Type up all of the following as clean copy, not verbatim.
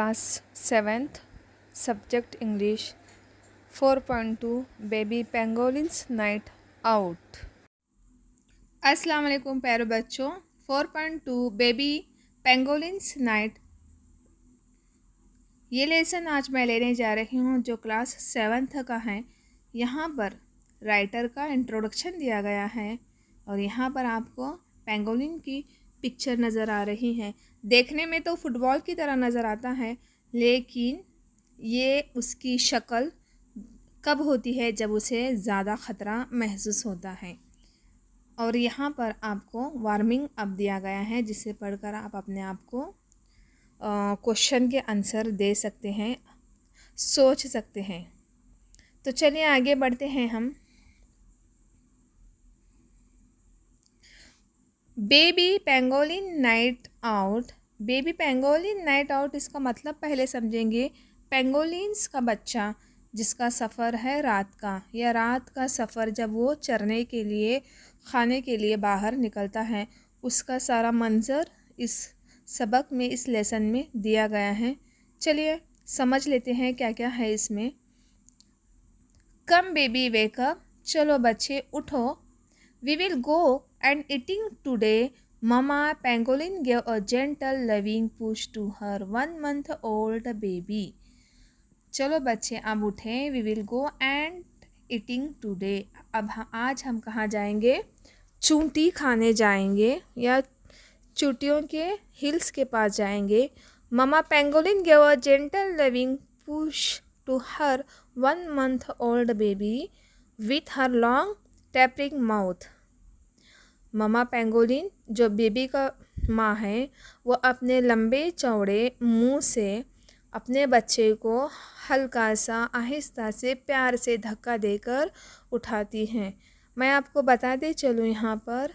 Class 7th subject English 4.2 baby pangolins night out. अस्सलाम वालेकुम प्यारे बच्चों। 4.2 बेबी पेंगोलिन्स नाइट, ये लेसन आज मैं लेने जा रही हूँ जो क्लास 7th का है। यहाँ पर राइटर का इंट्रोडक्शन दिया गया है और यहाँ पर आपको पेंगोलिन की पिक्चर नज़र आ रही है। देखने में तो फुटबॉल की तरह नज़र आता है, लेकिन ये उसकी शक्ल कब होती है जब उसे ज़्यादा ख़तरा महसूस होता है। और यहाँ पर आपको वार्मिंग अप दिया गया है जिसे पढ़कर आप अपने आप को क्वेश्चन के आंसर दे सकते हैं, सोच सकते हैं। तो चलिए आगे बढ़ते हैं हम। Baby pangolin night out. Baby pangolin night out, इसका मतलब पहले समझेंगे। पेंगोलिन्स का बच्चा जिसका सफ़र है रात का, या रात का सफ़र जब वो चरने के लिए, खाने के लिए बाहर निकलता है, उसका सारा मंजर इस सबक में, इस लेसन में दिया गया है। चलिए समझ लेते हैं क्या क्या है इसमें। कम बेबी वेकअप, चलो बच्चे उठो। We will go and eating today. Mama Pangolin gave a gentle loving push to her 1-month-old baby. चलो बच्चे अब उठें। We will go and eating today. अब आज हम कहाँ जाएंगे? चूंटी खाने जाएंगे या चूटियों के हिल्स के पास जाएंगे। Mama Pangolin gave a gentle loving push to her 1-month-old baby with her long tapering mouth. Mama pangolin जो बेबी का माँ है, वो अपने लंबे चौड़े मुंह से अपने बच्चे को हल्का सा आहिस्ता से प्यार से धक्का देकर उठाती हैं। मैं आपको बताते चलूँ, यहाँ पर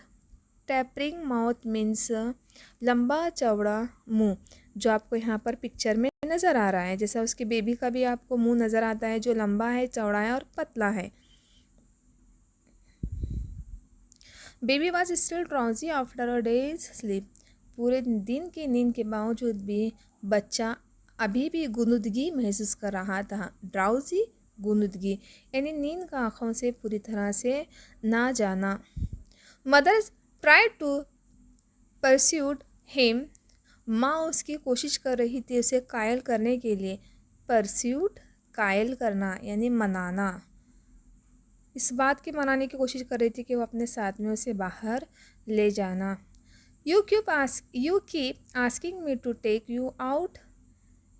टैपरिंग माउथ मीन्स लंबा चौड़ा मुंह, जो आपको यहाँ पर पिक्चर में नज़र आ रहा है। जैसा उसके बेबी का भी आपको मुंह नज़र आता है, जो लंबा है, चौड़ा है और पतला है। Baby was still drowsy after a days sleep. पूरे दिन की नींद के बावजूद भी बच्चा अभी भी गुनुदगी महसूस कर रहा था। ड्राउजी, गुनुदगी यानी नींद का आँखों से पूरी तरह से ना जाना। Mother try to persuade him. माँ उसकी कोशिश कर रही थी उसे कायल करने के लिए। परस्यूड, कायल करना यानी मनाना। इस बात की मनाने की कोशिश कर रही थी कि वो अपने साथ में उसे बाहर ले जाना। You keep asking me to take you out.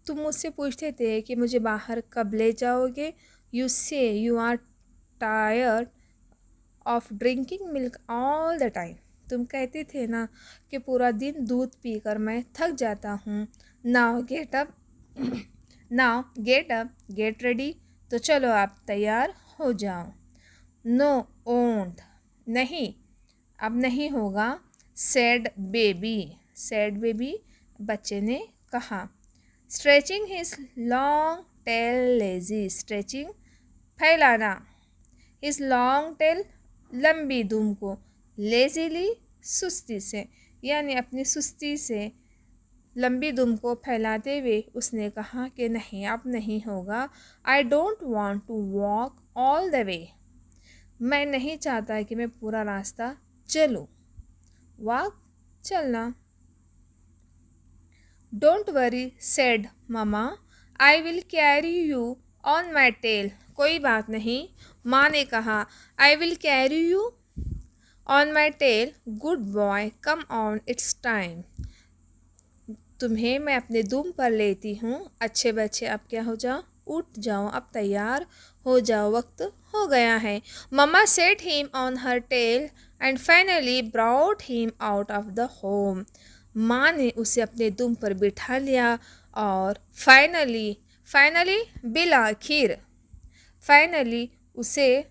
तुम मुझसे पूछते थे कि मुझे बाहर कब ले जाओगे। You say you are tired of drinking milk all the time. तुम कहते थे ना कि पूरा दिन दूध पीकर मैं थक जाता हूँ। Now get up, get ready. तो चलो आप तैयार हो जाओ। नो ओंट, नहीं, अब नहीं होगा। सैड बेबी, बच्चे ने कहा। Stretching his long tail lazy, stretching फैलाना, हिज लॉन्ग टेल लंबी दुम को, लेजीली सुस्ती से, यानी अपनी सुस्ती से लंबी दुम को फैलाते हुए उसने कहा कि नहीं, अब नहीं होगा। I don't want to walk all the way, मैं नहीं चाहता कि मैं पूरा रास्ता चलूँ। वॉक, चलना। Don't worry said mama, I will carry you on my tail. कोई बात नहीं, माँ ने कहा। I will carry you on my tail, good boy, come on, it's time. तुम्हें मैं अपने दुम पर लेती हूँ, अच्छे बच्चे अब क्या हो जाओ, उठ जाओ, अब तैयार हो जाओ, वक्त हो गया है। Mamma set him on her tail and finally brought him out of the home. माँ ने उसे अपने दुम पर बिठा लिया और फाइनली बिलाखिर, फाइनली उसे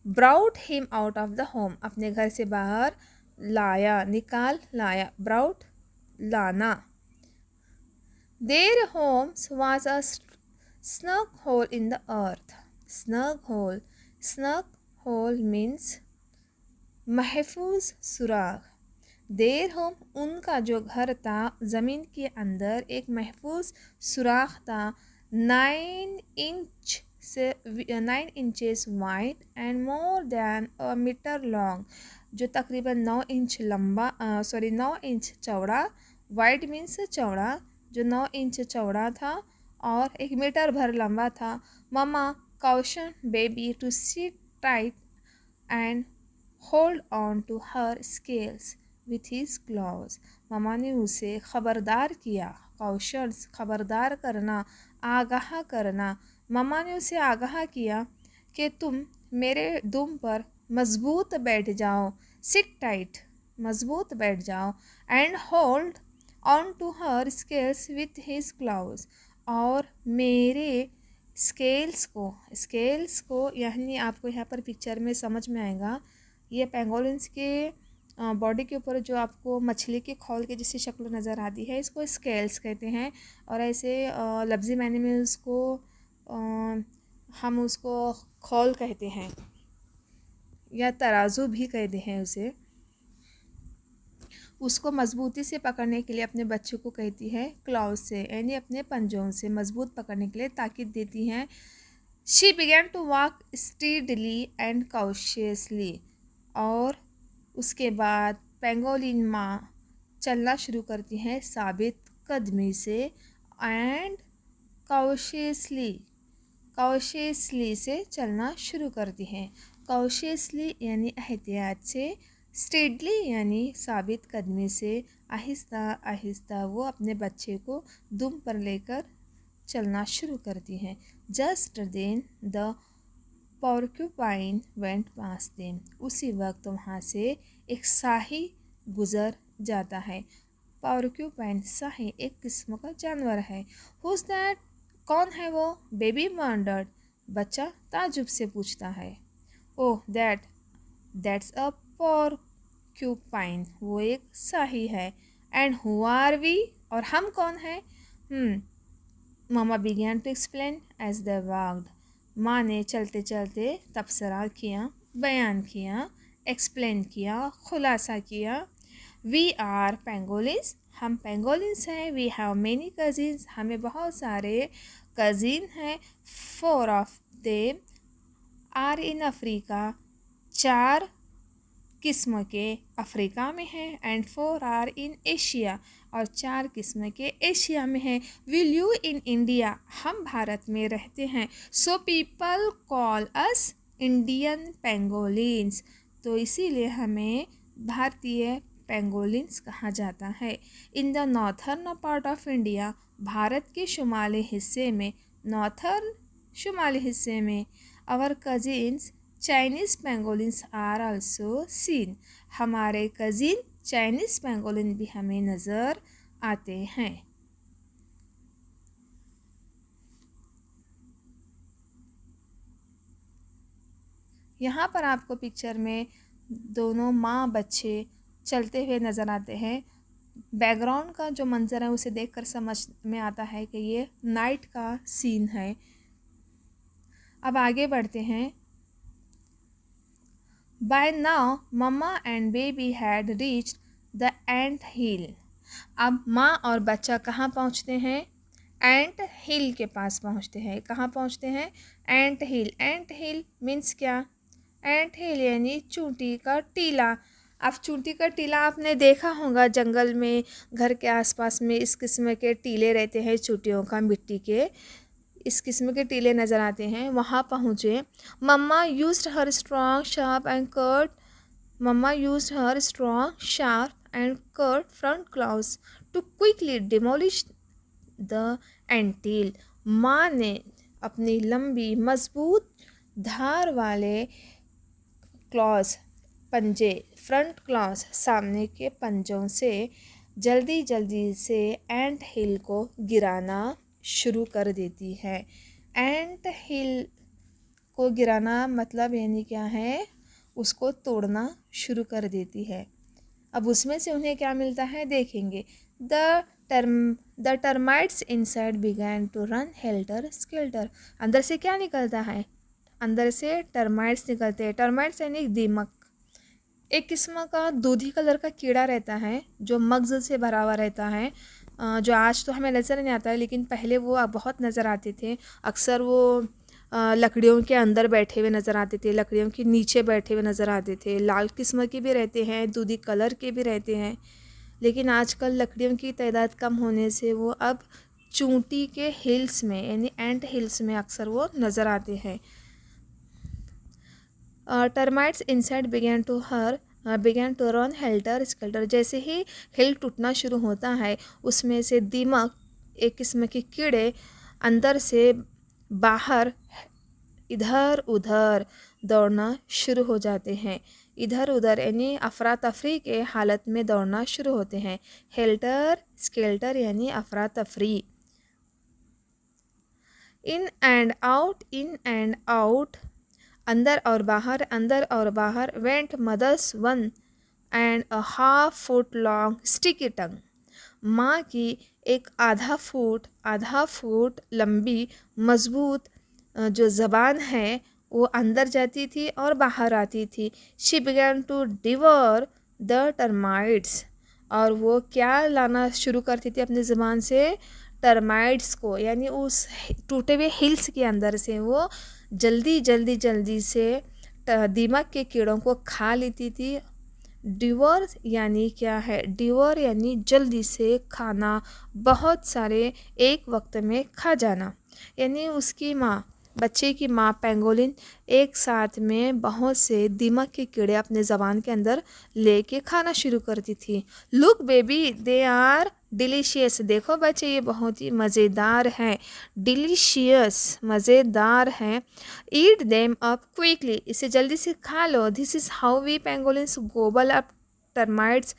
brought him out of the home, अपने घर से बाहर लाया, निकाल लाया। ब्राउट, लाना। Their home was a snug hole in the earth. Snug hole means महफूज सुराग। देयर होम उनका जो घर था ज़मीन के अंदर एक महफूज सुराख था 9 इंच से 9 inches wide and more than a metre long, जो तकरीबन 9 इंच लंबा 9 इंच चौड़ा, वाइड मीन्स चौड़ा, जो 9 इंच चौड़ा था और 1 मीटर भर लंबा था। Mama caution baby to sit tight and hold on to her scales with his claws। Mama ने उसे खबरदार किया, कॉशंस खबरदार करना, आगाह करना। ममा ने उसे आगाह किया कि तुम मेरे दुम पर मज़बूत बैठ जाओ, सिट टाइट मज़बूत बैठ जाओ, and hold on to her scales with his claws, और मेरे स्केल्स को यानी आपको यहाँ पर पिक्चर में समझ में आएगा, ये पेंगोलिन्स के बॉडी के ऊपर जो आपको मछली के खौल के जैसी शक्ल नज़र आती है इसको स्केल्स कहते हैं। और ऐसे लफ्ज़ी मायने में उसको हम उसको खौल कहते हैं या तराजू भी कहते हैं उसे। उसको मज़बूती से पकड़ने के लिए अपने बच्चे को कहती है क्लॉज से, यानी अपने पंजों से मज़बूत पकड़ने के लिए ताकीद देती हैं। She began to walk steadily and cautiously, और उसके बाद पेंगोलिन माँ चलना शुरू करती हैं साबित कदमी से, एंड कॉशियसली से चलना शुरू करती हैं। कॉशियसली यानी एहतियात से, स्टेडली यानी साबित कदमी से, आहिस्ता आहिस्ता वो अपने बच्चे को दुम पर लेकर चलना शुरू करती हैं। Just then the porcupine went past them, उसी वक्त वहाँ से एक शाही गुज़र जाता है। पोर्क्यूपाइन शाही एक किस्म का जानवर है। हुज दैट, कौन है वो? बेबी वंडर्ड, बच्चा ताजुब से पूछता है। ओह दैट्स अ पोर्क्यूपाइन, वो एक शाही है। एंड हु आर वी, और हम कौन हैं? Mama began to explain as they walked, माँ ने चलते चलते तबसरा किया, बयान किया, एक्सप्लेन किया, खुलासा किया। वी आर पेंगोलिन्स, हम पेंगोलिन्स हैं। वी हैव मेनी कज़िन्स, हमें बहुत सारे कज़िन हैं। 4 of them are in Africa, 4 किस्म के अफ्रीका में हैं। एंड 4 आर इन एशिया, और 4 किस्म के एशिया में हैं। वी लिव इन इंडिया, हम भारत में रहते हैं। So people call us Indian pangolins, तो इसीलिए हमें भारतीय पेंगोलिन्स कहा जाता है। In the northern part of India, Bharat के शुमाली हिस्से में, नॉर्थर्न शुमाली हिस्से में, our cousins Chinese pangolins are also seen, हमारे कज़िन चाइनीज़ पेंगोलिन भी हमें नज़र आते हैं। यहाँ पर आपको पिक्चर में दोनों माँ बच्चे चलते हुए नज़र आते हैं। बैकग्राउंड का जो मंज़र है उसे देखकर समझ में आता है कि ये नाइट का सीन है। अब आगे बढ़ते हैं। By now, Mama and baby had reached the ant hill। अब माँ और बच्चा कहाँ पहुँचते हैं? एंट हिल के पास पहुँचते हैं। कहाँ पहुँचते हैं? एंट हिल। एंट हिल मीन्स क्या? एंट हिल यानी चूंटी का टीला। अब चूंटी का टीला आपने देखा होगा जंगल में, घर के आसपास में इस किस्म के टीले रहते हैं, चूटियों का, मिट्टी के इस किस्म के टीले नज़र आते हैं। वहाँ पहुँचे। Mamma used her strong sharp and curved, mamma used her strong sharp and curved front claws to quickly demolish the anthill. माँ ने अपनी लंबी मजबूत धार वाले क्लॉज, पंजे, फ्रंट क्लॉज, सामने के पंजों से जल्दी जल्दी से एंट हिल को गिराना शुरू कर देती है। एंट हिल को गिराना मतलब यानी क्या है? उसको तोड़ना शुरू कर देती है। अब उसमें से उन्हें क्या मिलता है देखेंगे। The termites inside began to run helter skelter. अंदर से क्या निकलता है? अंदर से टर्माइट्स निकलते हैं। टर्माइट्स यानी दीमक। एक किस्म का दूधी कलर का कीड़ा रहता है जो मग्ज़ से भरा हुआ रहता है, जो आज तो हमें नज़र नहीं आता है लेकिन पहले वो बहुत नज़र आते थे। अक्सर वो लकड़ियों के अंदर बैठे हुए नज़र आते थे, लकड़ियों के नीचे बैठे हुए नज़र आते थे। लाल किस्म के भी रहते हैं, दूधी कलर के भी रहते हैं, लेकिन आजकल लकड़ियों की तादाद कम होने से वो अब चूंटी के हिल्स में यानी एंट हिल्स में अक्सर वो नज़र आते हैं। Termites inside began to run helter skelter. जैसे ही हिल टूटना शुरू होता है उसमें से दीमक, एक किस्म के कीड़े अंदर से बाहर इधर उधर दौड़ना शुरू हो जाते हैं। इधर उधर यानी अफरा तफरी के हालत में दौड़ना शुरू होते हैं। हेल्टर स्केल्टर यानी अफरा तफरी। इन एंड आउट, अंदर और बाहर went mother's 1.5 foot long sticky tongue. माँ की एक आधा फुट लंबी मजबूत जो ज़बान है वो अंदर जाती थी और बाहर आती थी। She began to devour the termites, और वो क्या लाना शुरू करती थी अपनी ज़बान से? टर्माइट्स को, यानी उस टूटे हुए हिल्स के अंदर से वो जल्दी से दीमक के कीड़ों को खा लेती थी। डिवोर यानी क्या है? डिवोर यानी जल्दी से खाना, बहुत सारे एक वक्त में खा जाना। यानी उसकी माँ, बच्चे की माँ पेंगोलिन एक साथ में बहुत से दीमक के कीड़े अपने ज़बान के अंदर लेके खाना शुरू करती थी। Look baby they are delicious. देखो बच्चे ये बहुत ही मज़ेदार हैं। डिलीशियस मज़ेदार हैं। ईट देम अप क्विकली, इसे जल्दी से खा लो। This is how we pangolins gobble up termites.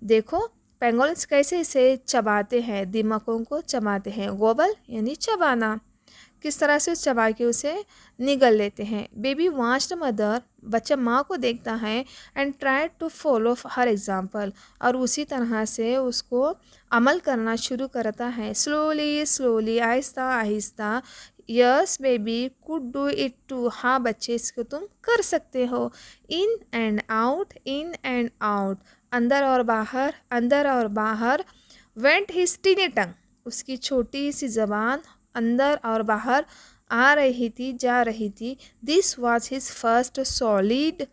देखो पेंगोलिन्स कैसे इसे चबाते हैं, दीमकों को चबाते हैं। गोबल यानी चबाना, किस तरह से चबा के उसे निगल लेते हैं। बेबी वॉच्ड मदर, बच्चा माँ को देखता है, and try to follow her example, और उसी तरह से उसको अमल करना शुरू करता है। स्लोली आहिस्ता आहिस्ता। Yes baby could do it too, हाँ बच्चे इसको तुम कर सकते हो। इन एंड आउट, अंदर और बाहर। वेंट हिज टीनी टंग, उसकी छोटी सी ज़बान अंदर और बाहर आ रही थी, जा रही थी। This was his first solid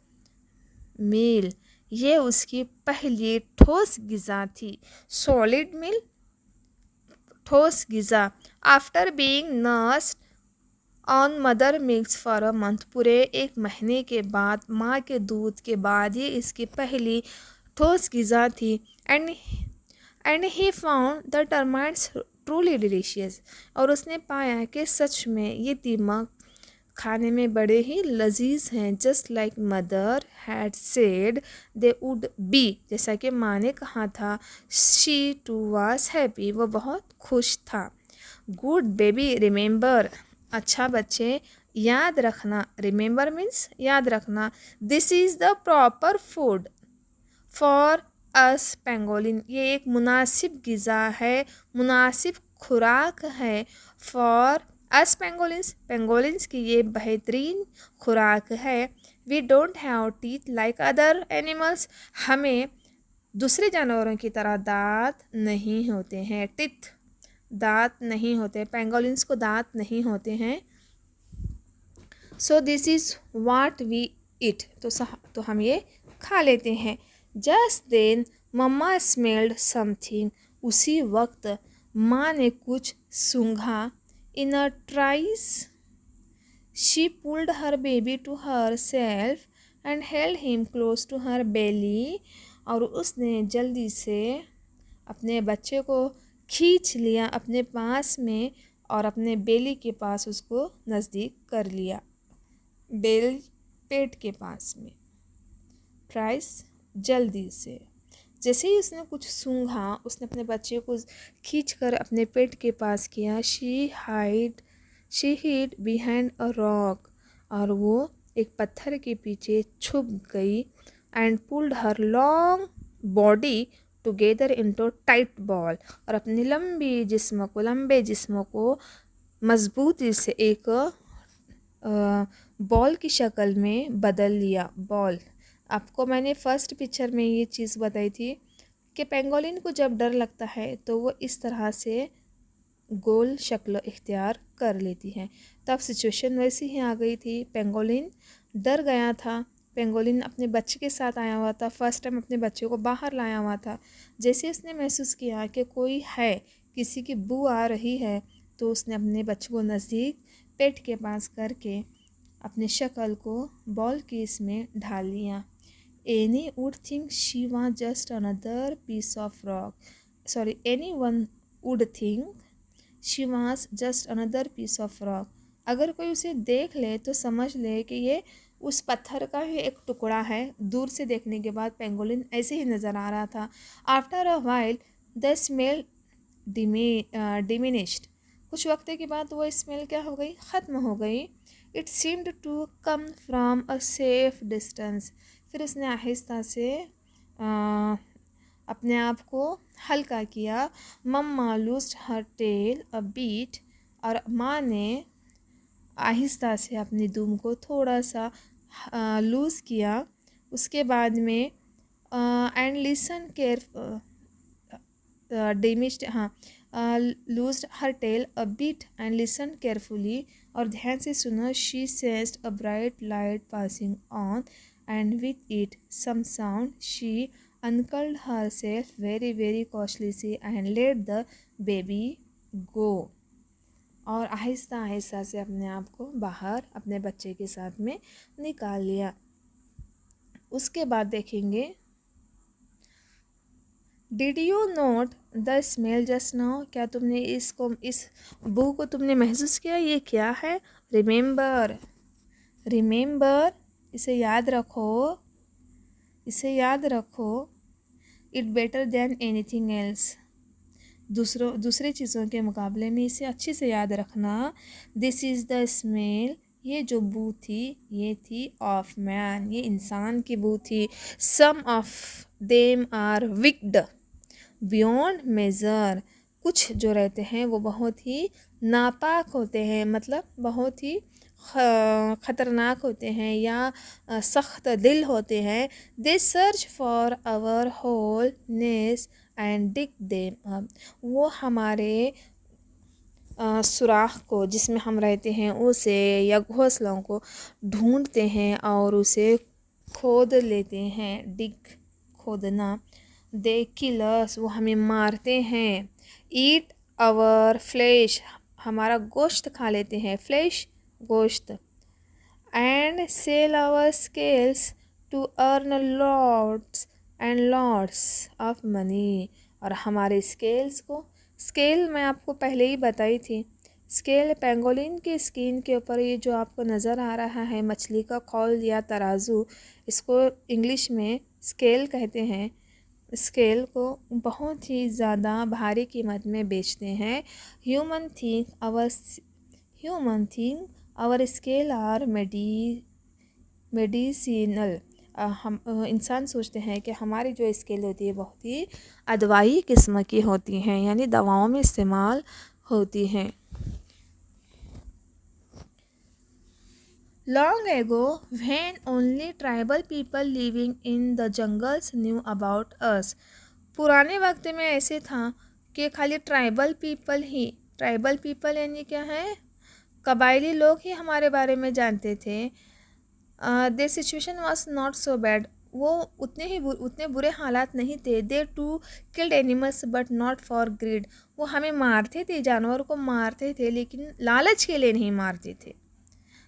meal, ये उसकी पहली ठोस ग़िज़ा थी। सॉलिड मील, ठोस ग़िज़ा। After being nursed on mother milks for a month, पूरे 1 महीने के बाद, माँ के दूध के बाद ये इसकी पहली ठोस ग़िज़ा थी। And he found the termites truly delicious, और उसने पाया कि सच में ये दीमक खाने में बड़े ही लजीज हैं। Just like mother had said they would be, जैसा कि माँ ने कहा था। शी टू वाज हैप्पी, वो बहुत खुश था। गुड बेबी रिमेंबर, अच्छा बच्चे याद रखना। रिमेंबर मीन्स याद रखना। This is the proper food for us pangolin, ये एक मुनासिब ग़िज़ा है, मुनासिब खुराक है। फॉर अस पेंगोलिन्स की ये बेहतरीन खुराक है। We don't have teeth like other animals, हमें दूसरे जानवरों की तरह दांत नहीं होते हैं। टिथ, दांत नहीं होते, पेंगोलिन्स को दांत नहीं होते हैं। So this is what we eat, तो हम ये खा लेते हैं। Just then mamma smelled something, उसी वक्त माँ ने कुछ सूंघा। In a trice she pulled her baby to herself and held him close to her belly, और उसने जल्दी से अपने बच्चे को खींच लिया अपने पास में और अपने बेली के पास उसको नज़दीक कर लिया, बेल पेट के पास में। ट्राइस जल्दी से, जैसे ही उसने कुछ सूंघा उसने अपने बच्चे को खींचकर अपने पेट के पास किया। She hid behind a rock, और वो एक पत्थर के पीछे छुप गई। And pulled her long body together into tight ball, और अपने लंबे जिस्म को मजबूती से एक बॉल की शक्ल में बदल लिया। बॉल आपको मैंने फर्स्ट पिक्चर में ये चीज़ बताई थी कि पेंगोलिन को जब डर लगता है तो वो इस तरह से गोल शक्ल इख्तियार कर लेती है। तब सिचुएशन वैसी ही आ गई थी। पेंगोलिन डर गया था। पेंगोलिन अपने बच्चे के साथ आया हुआ था। फर्स्ट टाइम अपने बच्चे को बाहर लाया हुआ था। जैसे उसने महसूस किया कि कोई है, किसी की बू आ रही है, तो उसने अपने बच्चे को नज़दीक पेट के पास करके अपनी शक्ल को बॉल केस में ढाल लिया। Any would think she was just another piece of rock. Sorry, any one would think she was just another piece of rock. अगर कोई उसे देख ले तो समझ ले कि ये उस पत्थर का ही एक टुकड़ा है। दूर से देखने के बाद पेंगोलिन ऐसे ही नज़र आ रहा था। After a while the smell diminished. कुछ वक्त के बाद वो स्मेल क्या हो गई, ख़त्म हो गई। It seemed to come from a safe distance. फिर उसने आहिस्ता से अपने आप को हल्का किया। Mamma loosed her tail a bit. और माँ ने आहिस्ता से अपनी दुम को थोड़ा सा लूज़ किया। उसके बाद में एंड लिसन केयर डेमिस्ड, हाँ, loosed her tail a bit and listen carefully. और ध्यान से सुनो। She sensed a bright light passing on and with it some sound. शी uncurled herself very very cautiously and let the baby go। और आहिस्ता आहिस्ता से अपने आप को बाहर अपने बच्चे के साथ में निकाल लिया। उसके बाद देखेंगे, did you note the smell just now. क्या तुमने इस बू को तुमने महसूस किया? ये क्या है? रिमेंबर, रिमेंबर, इसे याद रखो, इसे याद रखो। It better than anything else. दूसरे चीज़ों के मुकाबले में इसे अच्छे से याद रखना। This is the smell. ये जो बू थी ये थी ऑफ मैन, ये इंसान की बू थी। Some of them are wicked beyond measure. कुछ जो रहते हैं वो बहुत ही नापाक होते हैं, मतलब बहुत ही ख़तरनाक होते हैं या सख्त दिल होते हैं। They search for our wholeness and dig them up. वो हमारे सुराख को जिसमें हम रहते हैं उसे या घोंसलों को ढूंढते हैं और उसे खोद लेते हैं। डिग, खोदना। दे किल अस, वो हमें मारते हैं। ईट आवर फ्लैश, हमारा गोश्त खा लेते हैं। फ्लैश, गोश्त। And sell our scales to earn lots and lots of money. और हमारे स्केल्स को, स्केल मैं आपको पहले ही बताई थी। स्केल पेंगोलिन के स्किन के ऊपर ये जो आपको नज़र आ रहा है मछली का खौल या तराजू, इसको इंग्लिश में स्केल कहते हैं। स्केल को बहुत ही ज़्यादा भारी कीमत में बेचते हैं। Human think our scale are medicinal. हम इंसान सोचते हैं कि हमारी जो स्केल होती है बहुत ही अदवाई किस्म की होती हैं, यानी दवाओं में इस्तेमाल होती हैं। Long ago when only tribal people living in the jungles knew about us. पुराने वक्त में ऐसे था कि खाली ट्राइबल पीपल यानी क्या है, कबायली लोग ही हमारे बारे में जानते थे। They situation was not so bad. वो उतने बुरे हालात नहीं थे। They too killed animals but not for greed. वो हमें मारते थे, जानवर को मारते थे, लेकिन लालच के लिए नहीं मारते थे।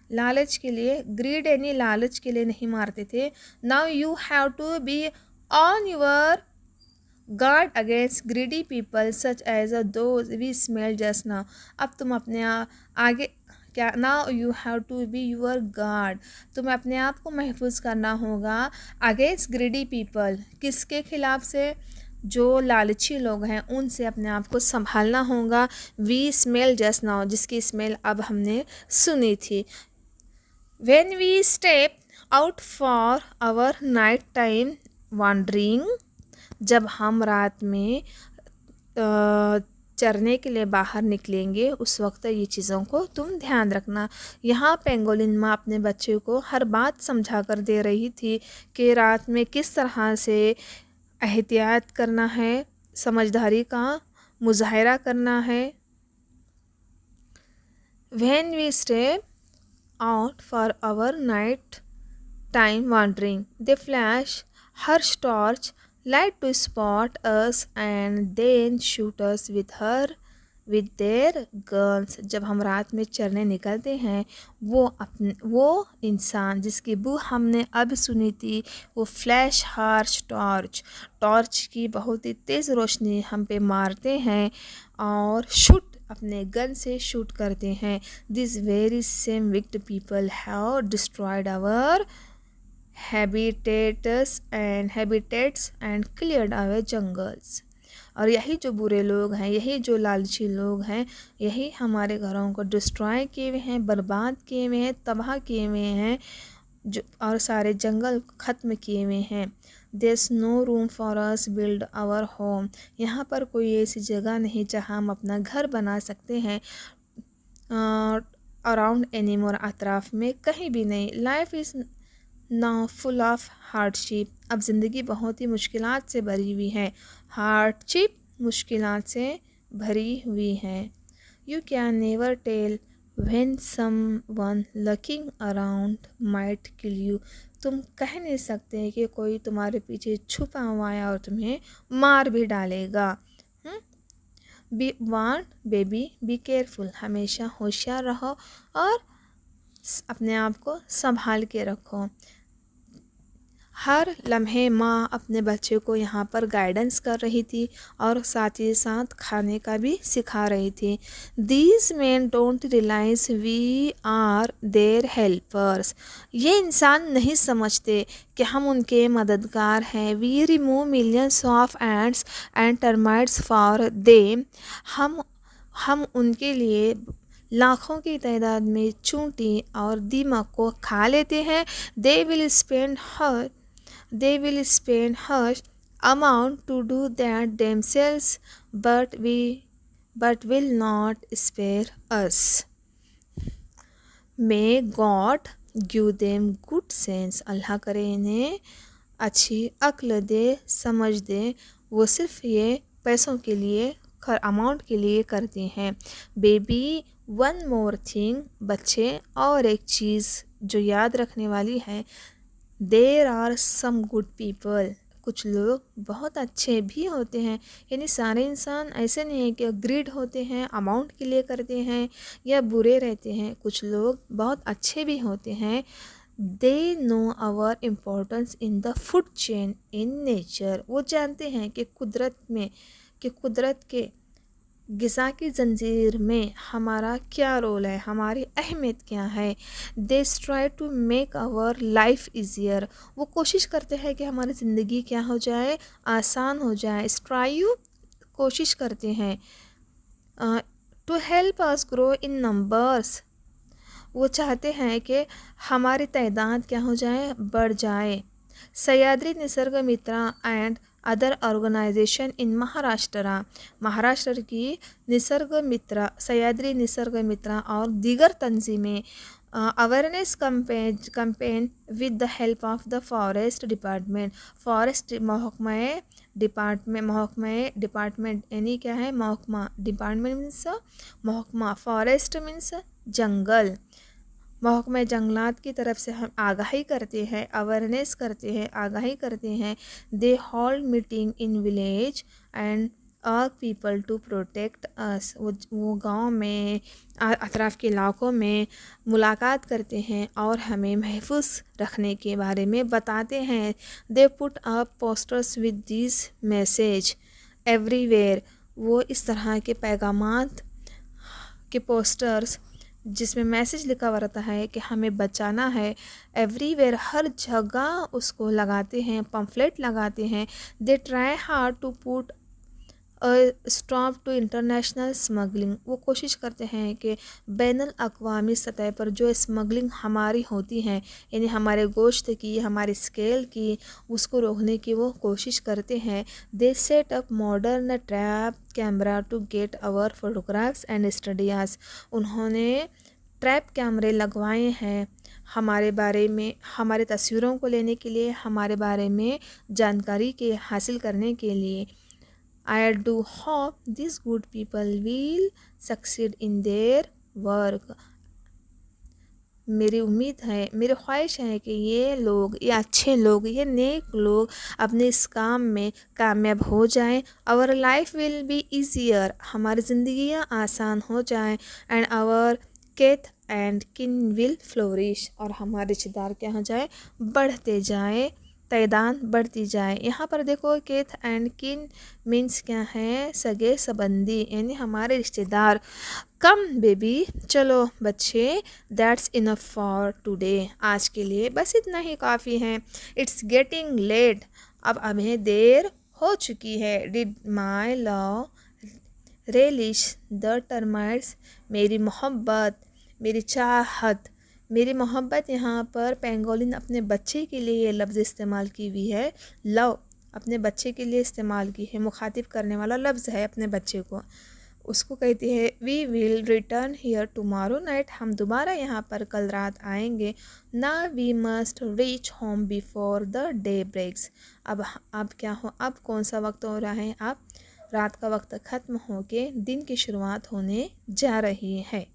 लालच के लिए, ग्रीड यानी लालच के लिए नहीं मारते थे। Now you have to be on your guard against greedy people such as those we smell just now. अब तुम अपने आगे क्या, now you have to be your guard. तुम्हें अपने आप को महफूज करना होगा अगेंस्ट ग्रीडी पीपल। किसके खिलाफ से? जो लालची लोग हैं उनसे अपने आप को संभालना होगा। वी स्मेल जस्ट नाउ, जिसकी स्मेल अब हमने सुनी थी। When we step out for our night time wandering, जब हम रात में चरने के लिए बाहर निकलेंगे उस वक्त ये चीज़ों को तुम ध्यान रखना। यहाँ पेंगोलिन माँ अपने बच्चे को हर बात समझा कर दे रही थी कि रात में किस तरह से एहतियात करना है, समझदारी का मुजाहरा करना है। When we step out for our night time wandering, they flash her torch light to spot us and then shoot us with their guns। जब हम रात में चरने निकलते हैं वो इंसान जिसकी बू हमने अब सुनी थी, वो फ्लैश हार्श टॉर्च की बहुत ही तेज़ रोशनी हम पे मारते हैं और शूट अपने गन से शूट करते हैं। This very same wicked people have destroyed our habitats and cleared our jungles. और यही जो बुरे लोग हैं, यही जो लालची लोग हैं, यही हमारे घरों को डिस्ट्रॉय किए हुए हैं, बर्बाद किए हुए हैं, तबाह किए हुए हैं, जो और सारे जंगल ख़त्म किए हुए हैं। There no room for us build our home. यहाँ पर कोई ऐसी जगह नहीं जहाँ हम अपना घर बना सकते हैं। अराउंड एनी मोर, अतराफ़ में कहीं भी नहीं। Life is now full of hardship. अब ज़िंदगी बहुत ही मुश्किलात से भरी हुई है। हार्डशिप मुश्किलात से भरी हुई है। You can never tell when someone looking around might kill you. तुम कह नहीं सकते कि कोई तुम्हारे पीछे छुपा हुआ है और तुम्हें मार भी डालेगा। Be want baby be careful. हमेशा होशियार रहो और अपने आप को संभाल के रखो। हर लम्हे माँ अपने बच्चे को यहाँ पर गाइडेंस कर रही थी और साथ ही साथ खाने का भी सिखा रही थी। These men don't realise we are their helpers. ये इंसान नहीं समझते कि हम उनके मददगार हैं। We remove millions of ants and termites for them. हम उनके लिए लाखों की तादाद में चूंटी और दीमक को खा लेते हैं। They will spend hush amount to do that themselves, but will not spare us. May God give them good sense। अल्लाह करे इन्हें अच्छी अक्ल दे, समझ दे। वो सिर्फ ये पैसों के लिए अमाउंट के लिए करते हैं। Baby one more thing. बच्चे और एक चीज़ जो याद रखने वाली है। There are some good people. कुछ लोग बहुत अच्छे भी होते हैं। यानी सारे इंसान ऐसे नहीं है कि ग्रीड होते हैं, अमाउंट के लिए करते हैं या बुरे रहते हैं। कुछ लोग बहुत अच्छे भी होते हैं। They know our importance in the food chain in nature. वो जानते हैं कि कुदरत के ग़िज़ा की ज़ंजीर में हमारा क्या रोल है, हमारी अहमियत क्या है। They try to make our life easier. वो कोशिश करते हैं कि हमारी ज़िंदगी क्या हो जाए, आसान हो जाए। स्ट्राइव कोशिश करते हैं। To help us grow in numbers. वो चाहते हैं कि हमारी तादाद क्या हो जाए, बढ़ जाए। Sahyadri Nisarg Mitra and other organisation in Maharashtra की सह्याद्री निसर्ग मित्रा और दीगर तंजीमें awareness campaign with the help of the forest department यानी क्या है, महकमा। डिपार्टमेंट मीन्स महकमा, फॉरेस्ट मीन्स जंगल। महकमा जंगलात की तरफ से हम आगाही करते हैं, अवेयरनेस करते हैं, आगाही करते हैं। They hold meeting in village and अर्क पीपल टू प्रोटेक्ट अस। वो गांव में अतराफ़ के इलाकों में मुलाकात करते हैं और हमें महफूज रखने के बारे में बताते हैं। They put up posters with this message everywhere. वो इस तरह के पैगामात के पोस्टर्स जिसमें मैसेज लिखा हुआ रहता है कि हमें बचाना है, एवरीवेयर हर जगह उसको लगाते हैं, पम्फलेट लगाते हैं। They try hard to put stop to international smuggling, वो कोशिश करते हैं कि बैनुल अक़वामी सतह पर जो स्मगलिंग हमारी होती हैं, यानी हमारे गोश्त की, हमारे स्केल की, उसको रोकने की वो कोशिश करते हैं। They set up modern trap camera to get our photographs and studies, उन्होंने ट्रैप कैमरे लगवाए हैं हमारे बारे में, हमारे तस्वीरों को लेने के लिए, हमारे बारे में जानकारी के हासिल करने के लिए। I do hope these good people will succeed in their work. मेरी उम्मीद है, मेरी ख्वाहिश है कि ये लोग, ये अच्छे लोग, ये नेक लोग अपने इस काम में कामयाब हो जाएं। Our life will be easier, हमारी ज़िंदगियाँ आसान हो जाएं। And our kith and kin will flourish, और हमारे रिश्तेदार क्या हो जाए, बढ़ते जाएं, तादाद बढ़ती जाए। यहाँ पर देखो केथ एंड किन मीन्स क्या है, सगे संबंधी, यानी हमारे रिश्तेदार। कम बेबी, चलो बच्चे, दैट्स इनफ फॉर टुडे, आज के लिए बस इतना ही काफ़ी है। इट्स गेटिंग लेट, अब हमें देर हो चुकी है। Did my love relish the termites, मेरी मोहब्बत, मेरी चाहत, मेरी मोहब्बत, यहाँ पर पेंगोलिन अपने बच्चे के लिए ये लफ्ज़ इस्तेमाल की हुई है। लव अपने बच्चे के लिए इस्तेमाल की है, मुखातिब करने वाला लफ्ज़ है अपने बच्चे को, उसको कहती है we will return here tomorrow night, हम दोबारा यहाँ पर कल रात आएंगे। ना we must reach home before the day breaks, अब क्या हो, अब कौन सा वक्त हो रहा है, अब रात का वक्त ख़त्म होके दिन की शुरुआत होने जा रही है।